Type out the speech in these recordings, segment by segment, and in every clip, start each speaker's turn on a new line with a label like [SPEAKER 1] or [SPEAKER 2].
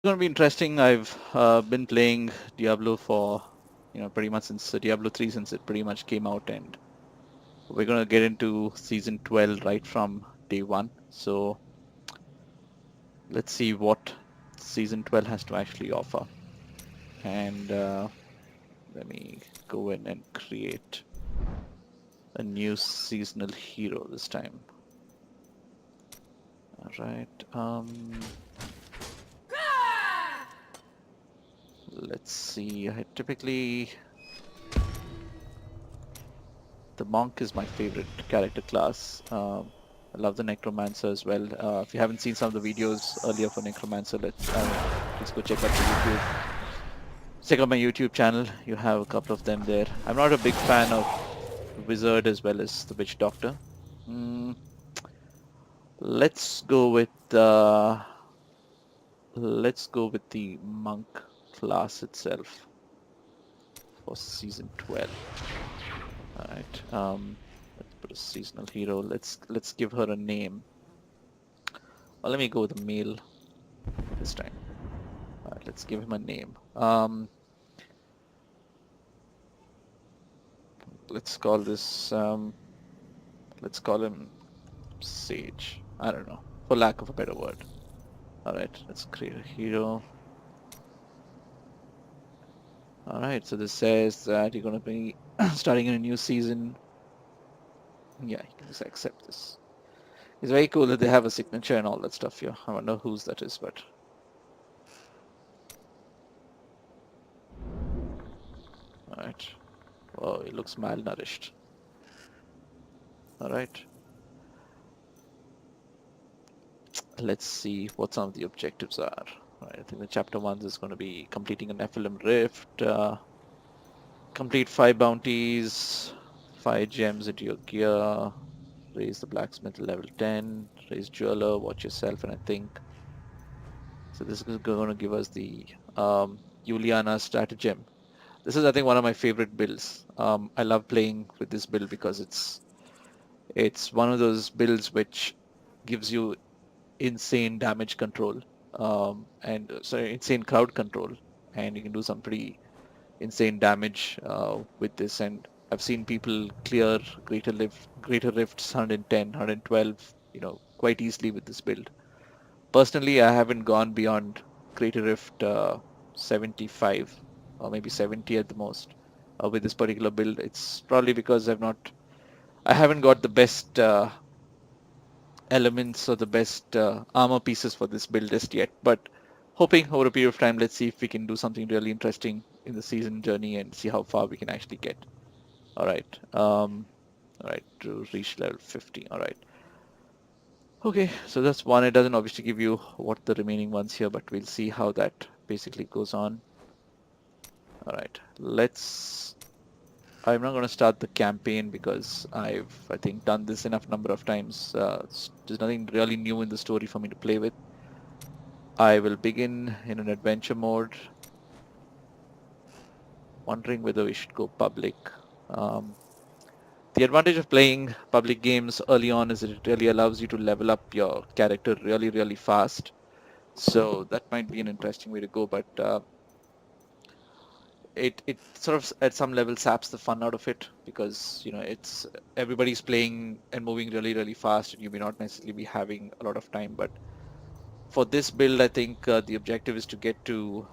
[SPEAKER 1] Going to be interesting. I've been playing Diablo for pretty much since Diablo 3 since it pretty much came out, and we're going to get into season 12 right from day one. So let's see what season 12 has to actually offer. And let me go in and create a new seasonal hero this time. All right. Let's see. I typically The monk is my favorite character class. I love the necromancer as well. If you haven't seen some of the videos earlier for necromancer, please go check out the YouTube. Check out my YouTube channel. You have a couple of them there. I'm not a big fan of wizard as well as the witch doctor. Mm, let's go with let's go with the monk class itself for season 12. All right. Let's put a seasonal hero. Let's give her a name. Well, let me go with a male this time. All right, let's give him a name. Let's call this. Let's call him Sage. I don't know, for lack of a better word. All right, let's create a hero. All right, so this says that you're going to be starting in a new season. Yeah, you can just accept this. It's very cool that they have a signature and all that stuff here. I don't know whose that is, but all right. Oh, it looks malnourished. All right. Let's see what some of the objectives are. Right, I think the chapter 1 is going to be completing a Nephilim Rift, complete 5 bounties, 5 gems into your gear, raise the blacksmith to level 10, raise jeweler, watch yourself, and I think so. This is going to give us the Juliana stratagem. This is, I think, one of my favorite builds. I love playing with this build because it's one of those builds which gives you insane damage control, and sorry, insane crowd control, and you can do some pretty insane damage with this. And I've seen people clear greater rifts 110, 112, quite easily with this build. Personally, I haven't gone beyond greater rift 75 or maybe 70 at the most with this particular build. It's probably because I haven't got the best elements or the best armor pieces for this build just yet, but hoping over a period of time, let's see if we can do something really interesting in the season journey and see how far we can actually get. All right. All right, to reach level 50. All right. Okay, so that's one. It doesn't obviously give you what the remaining ones here, but we'll see how that basically goes on. All right, I'm not going to start the campaign because I think, done this enough number of times. There's nothing really new in the story for me to play with. I will begin in an adventure mode, wondering whether we should go public. The advantage of playing public games early on is that it really allows you to level up your character really, really fast. So that might be an interesting way to go, but it sort of at some level saps the fun out of it because it's everybody's playing and moving really, really fast, and you may not necessarily be having a lot of time. But for this build, I think the objective is to get to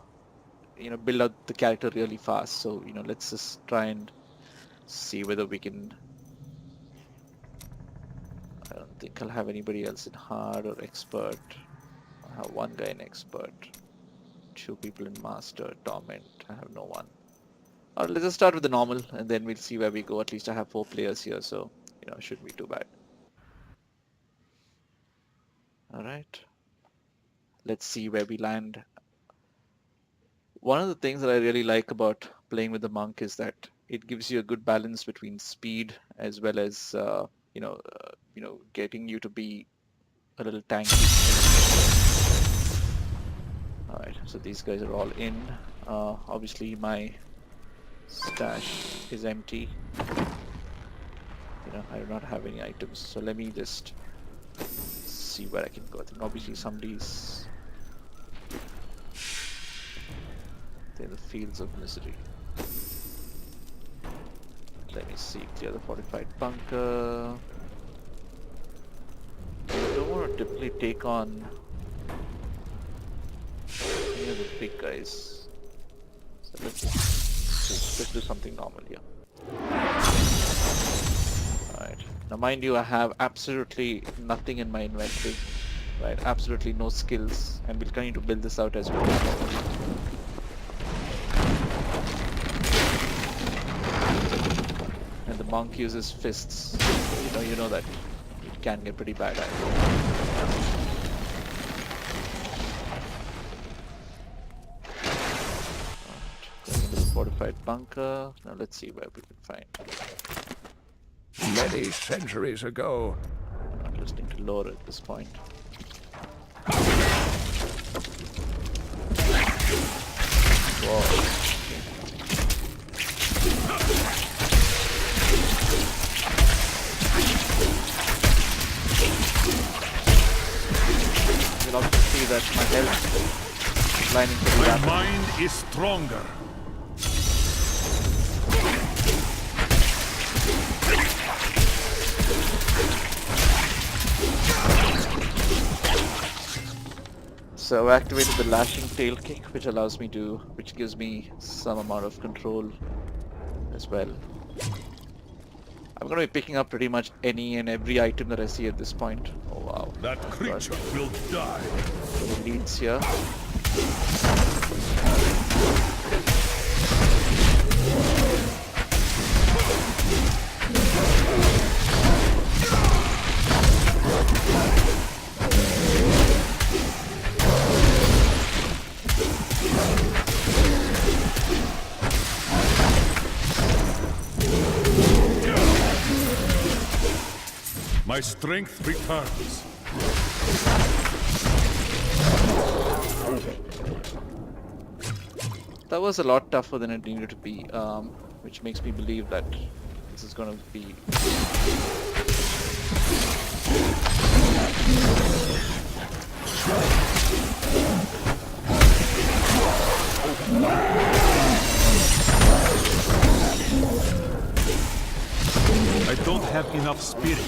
[SPEAKER 1] build out the character really fast. So let's just try and see whether we can. I don't think I'll have anybody else in hard or expert. I have one guy in expert, two people in master, torment. I have no one. Or let's just start with the normal and then we'll see where we go. At least I have 4 players here, so it shouldn't be too bad. All right, let's see where we land. One of the things that I really like about playing with the monk is that it gives you a good balance between speed as well as getting you to be a little tanky. All right, so these guys are all in. Obviously, my stash is empty. I do not have any items, so let me just see where I can go. I think obviously somebody's In the fields of misery. Let me see. Clear the fortified bunker. I don't want to typically take on any of the big guys. So let's do something normal here. Alright. Now mind you, I have absolutely nothing in my inventory. Right? Absolutely no skills. And we'll continue to build this out as we go forward. And the monk uses fists. You know that it can get pretty bad. Going into the fortified bunker. Now let's see where we can find.
[SPEAKER 2] Many centuries ago.
[SPEAKER 1] Not listening to lore at this point. Whoa. You can also see that my health is lining pretty
[SPEAKER 2] My
[SPEAKER 1] rapidly.
[SPEAKER 2] mind is stronger.
[SPEAKER 1] So I activated the lashing tail kick, which gives me some amount of control as well. I'm going to be picking up pretty much any and every item that I see at this point. Oh wow.
[SPEAKER 2] That creature will die.
[SPEAKER 1] Elites here.
[SPEAKER 2] My strength returns.
[SPEAKER 1] That was a lot tougher than it needed to be, which makes me believe that this is going to be...
[SPEAKER 2] I don't have enough spirit.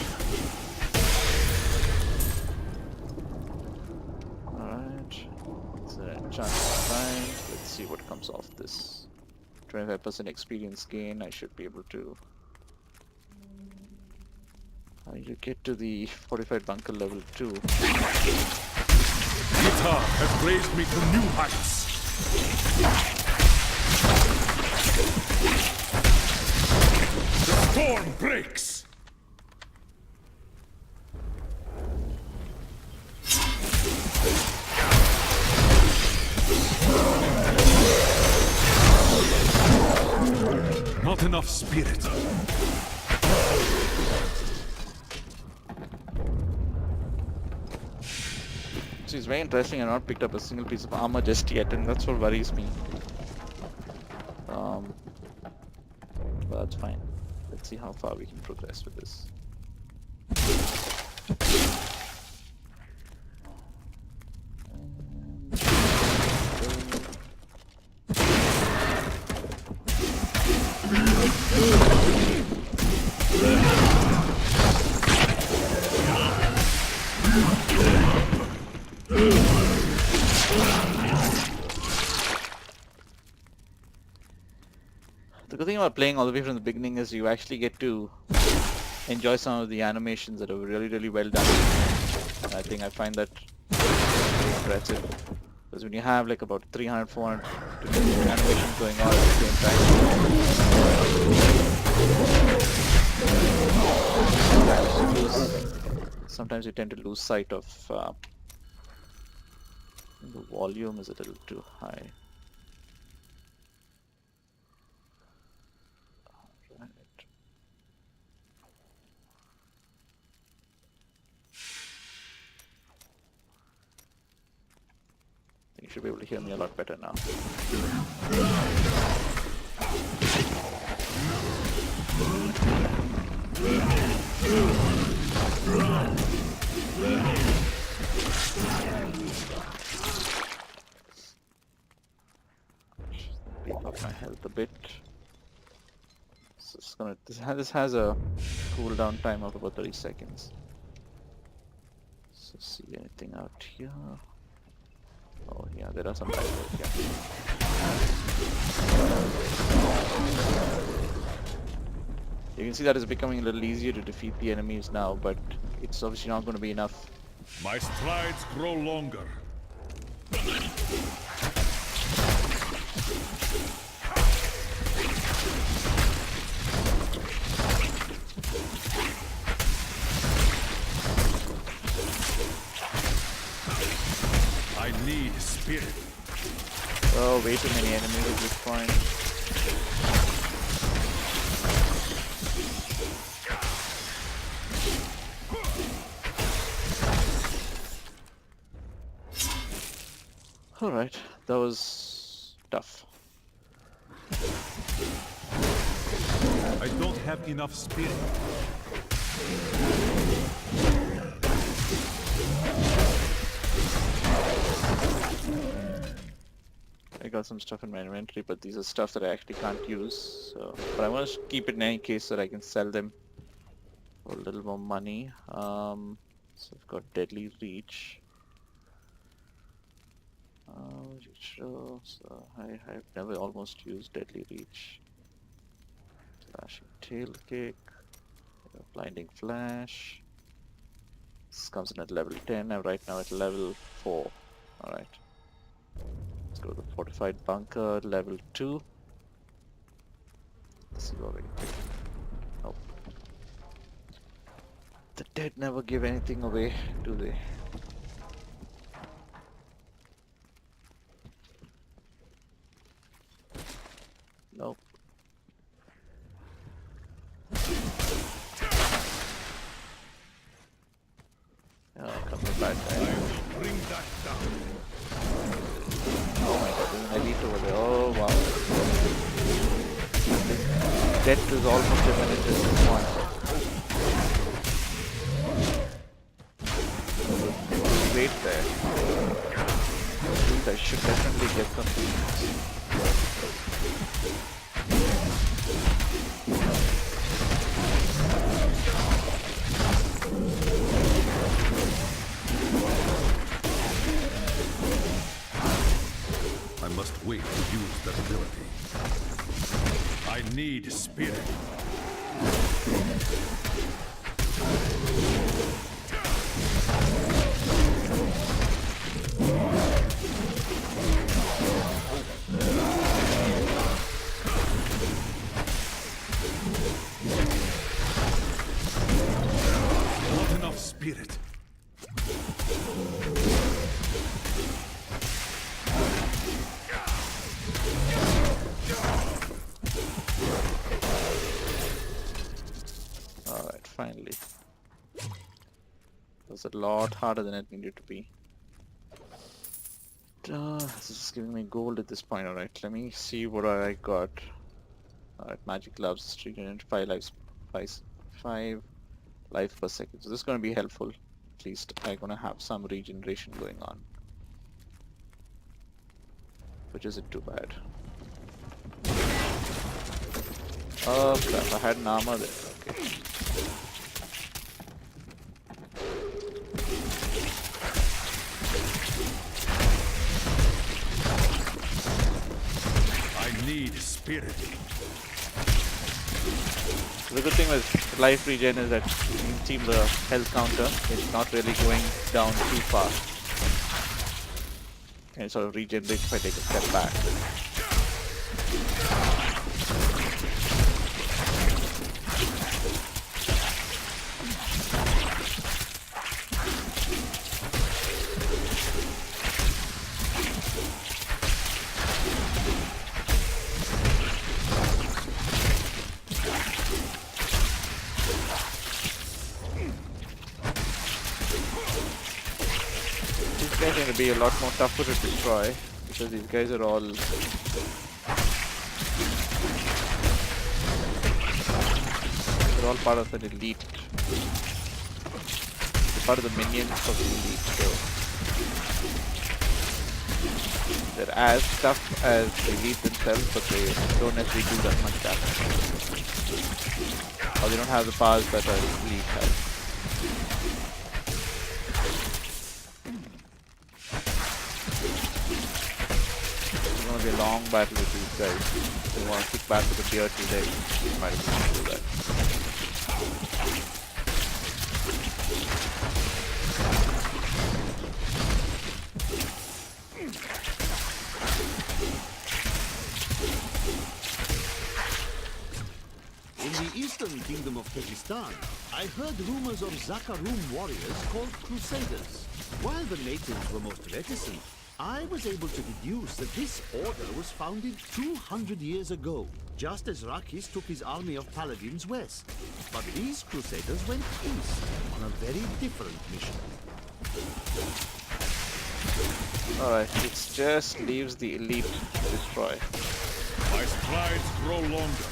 [SPEAKER 1] Alright. It's an enchantment find. Let's see what comes off this. 25% experience gain. I should be able to... you get to the fortified bunker level 2.
[SPEAKER 2] Guitar has raised me to new heights. The storm breaks. Not enough spirit.
[SPEAKER 1] So it's very interesting. I've not picked up a single piece of armor just yet, and that's what worries me. But that's fine. Let's see how far we can progress with this. The good thing about playing all the way from the beginning is you actually get to enjoy some of the animations that are really, really well done. And I think I find that very impressive. Because when you have like about 300, 400 animations going on at the same time, sometimes you tend to lose sight of the volume is a little too high. You should be able to hear me a lot better now. up my health a bit. So it's gonna. This has a cooldown time of about 30 seconds. So see anything out here? Oh yeah, there are some rivals, yeah. You can see that it's becoming a little easier to defeat the enemies now, but it's obviously not going to be enough.
[SPEAKER 2] My strides grow longer. I need spirit.
[SPEAKER 1] Oh, way too many enemies at this point. Alright, that was tough.
[SPEAKER 2] I don't have enough spirit.
[SPEAKER 1] I got some stuff in my inventory, but these are stuff that I actually can't use. So, but I want to keep it in any case so that I can sell them for a little more money. So I've got Deadly Reach. So I've never almost used Deadly Reach. Slashing Tail Kick. Blinding Flash. This comes in at level 10. I'm right now at level 4. Alright. Let's go to the Fortified Bunker, level 2. Let's see what we can pick. Nope. The dead never give anything away, do they? Nope. Oh, come the bad guy.
[SPEAKER 2] Bring that down.
[SPEAKER 1] Oh my god, there's an elite over there. Oh wow. Death is almost imminent at this point. Wait there. I should definitely get something.
[SPEAKER 2] I must wait to use that ability. I need spirit. Not enough spirit.
[SPEAKER 1] Alright, finally. That was a lot harder than it needed to be. This is giving me gold at this point. Alright, let me see what I got. Alright, magic gloves, 305 lives, 5 life per second. So this is going to be helpful. At least I'm going to have some regeneration going on. Which isn't too bad. Oh crap, I had an armor there. Okay.
[SPEAKER 2] I need spirit.
[SPEAKER 1] The good thing with life regen is that you can see the health counter is not really going down too fast. And it sort of regenerates if I take a step back. These guys are going to be a lot more tougher to destroy because these guys are all they're all part of an elite. They're part of the minions of the elite. So They're as tough as the elite themselves, but they don't necessarily do that much damage. Or they don't have the powers that an elite has. It's gonna be a long battle with these guys. If they want to kick back with the beer today, you might as well do that.
[SPEAKER 3] In the eastern kingdom of Kyrgyzstan, I heard rumors of Zakharum warriors called Crusaders. While the natives were most reticent, I was able to deduce that this order was founded 200 years ago, just as Rakis took his army of paladins west. But these Crusaders went east on a very different mission.
[SPEAKER 1] Alright, it just leaves the elite to destroy.
[SPEAKER 2] My strides grow longer.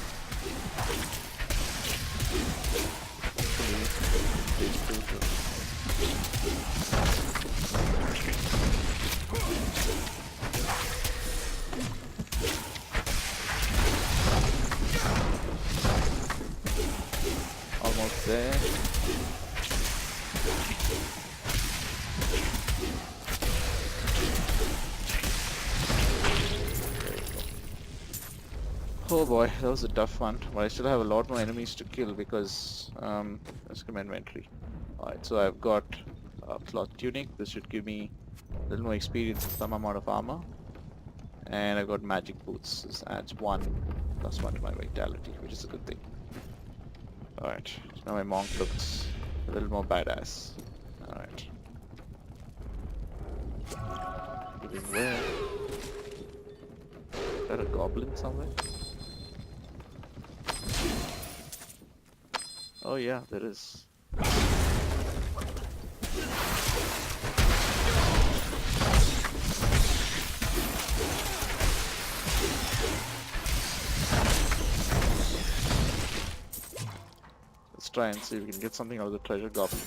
[SPEAKER 1] Almost there. Oh boy, that was a tough one. But I still have a lot more enemies to kill because let's go inventory. Alright, so I've got a cloth tunic. This should give me a little more experience and some amount of armor. And I've got magic boots. This adds 1 plus 1 to my vitality, which is a good thing. Alright, so now my monk looks a little more badass. Alright. Where? Is that a goblin somewhere? Oh yeah, there is. Let's try and see if we can get something out of the treasure goblin.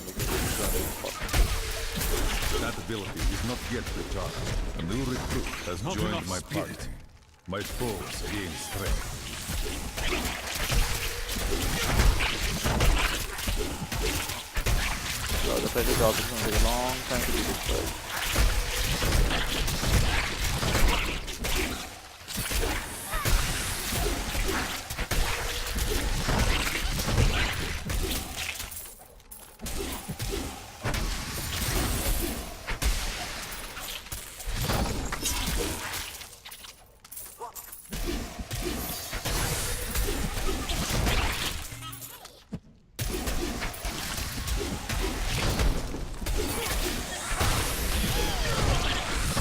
[SPEAKER 2] That ability is not yet recharged. A new recruit has joined my party. My foes gain strength.
[SPEAKER 1] So the treasure goblin is going to take a long time to be destroyed.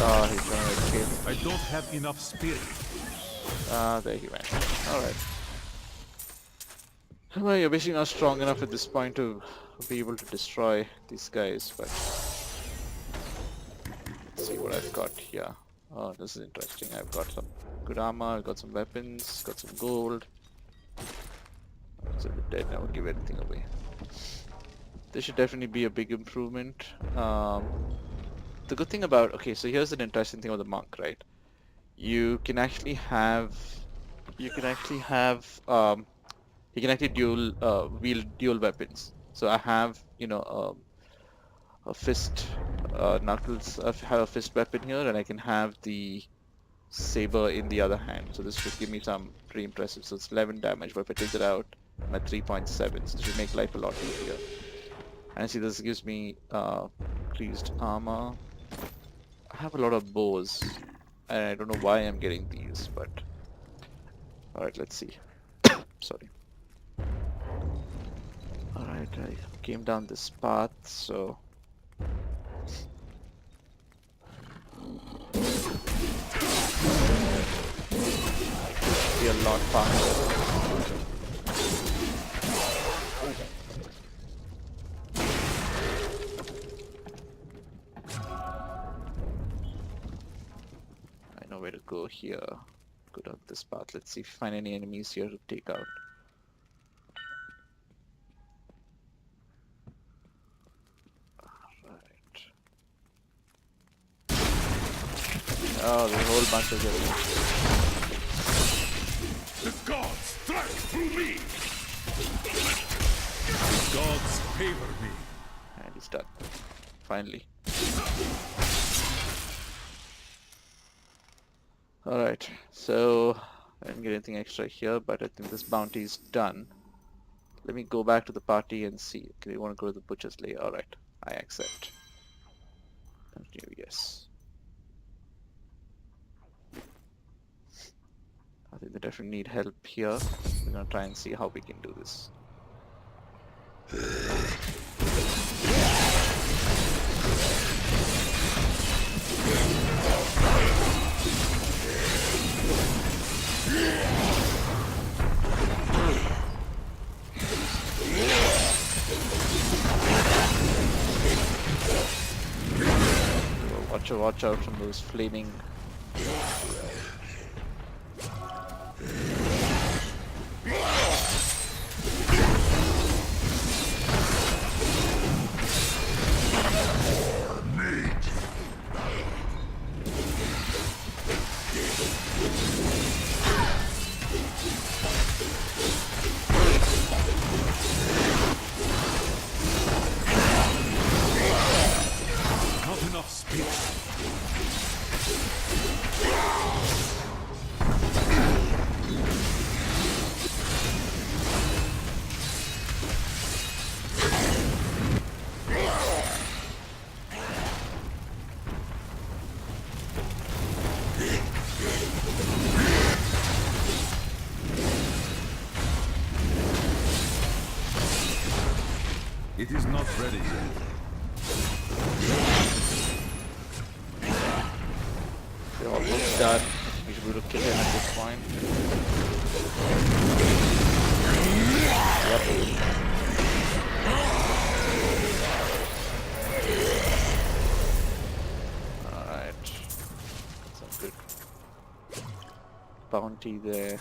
[SPEAKER 1] Oh, he's gonna escape.
[SPEAKER 2] I don't have enough spirit.
[SPEAKER 1] Ah, there he went. Alright. Well, you're basically not strong enough at this point to be able to destroy these guys, but let's see what I've got here. Oh, this is interesting. I've got some good armor, I've got some weapons, got some gold. So the dead never give anything away. This should definitely be a big improvement. The good thing about, okay, so here's an interesting thing about the monk, right? You can actually have he can actually wield dual weapons. So I have, a fist, knuckles. I have a fist weapon here, and I can have the saber in the other hand. So this should give me some pretty impressive. So it's 11 damage, but if I take it out, I'm at 3.7. So this should make life a lot easier. And see, this gives me increased armor. I have a lot of bows, and I don't know why I'm getting these, but alright, let's see. Sorry. Alright, I came down this path, so be a lot faster. I know where to go here. Go down this path. Let's see if we find any enemies here to take out. Right. Oh, there's a whole bunch of them.
[SPEAKER 2] The gods strike through me! The gods favor me.
[SPEAKER 1] And he's done. Finally. Alright, so I didn't get anything extra here, but I think this bounty is done. Let me go back to the party and see. Okay, you want to go to the butcher's lair? Alright, I accept. Continue, yes. I think they definitely need help here. We're gonna try and see how we can do this. Watch out from those flaming.
[SPEAKER 2] Not enough space. It is not ready yet.
[SPEAKER 1] They're almost done. We should be able to kill him at this point. Alright. Some good bounty there.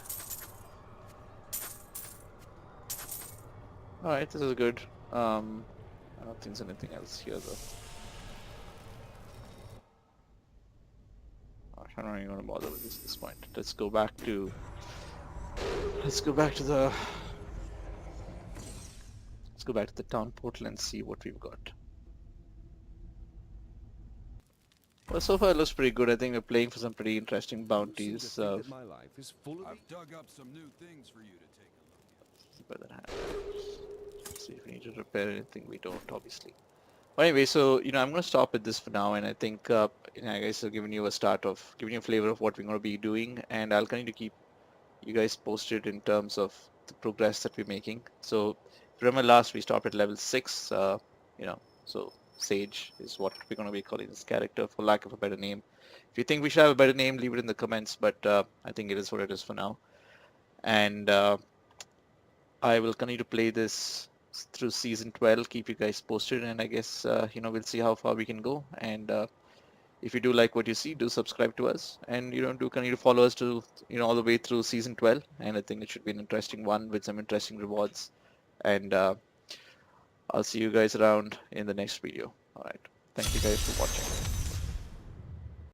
[SPEAKER 1] Alright, this is good. I don't think there's anything else here though. I'm not even gonna bother with this at this point. Let's go back to the town portal and see what we've got. Well, so far it looks pretty good. I think we're playing for some pretty interesting bounties.
[SPEAKER 2] My life is full of... I've dug up some new things for you to take a look at.
[SPEAKER 1] Where that happens. Let's see if we need to repair anything. We don't, obviously. But anyway, so I'm going to stop at this for now, and I think I guys have given you a flavor of what we're going to be doing, and I'll continue to keep you guys posted in terms of the progress that we're making. So remember, last we stopped at level 6. So Sage is what we're going to be calling this character, for lack of a better name. If you think we should have a better name, leave it in the comments. But I think it is what it is for now, and I will continue to play this through season 12, keep you guys posted, and I guess we'll see how far we can go. And if you do like what you see, do subscribe to us, and do continue to follow us to all the way through season 12. And I think it should be an interesting one with some interesting rewards. And I'll see you guys around in the next video. All right, thank you guys for watching.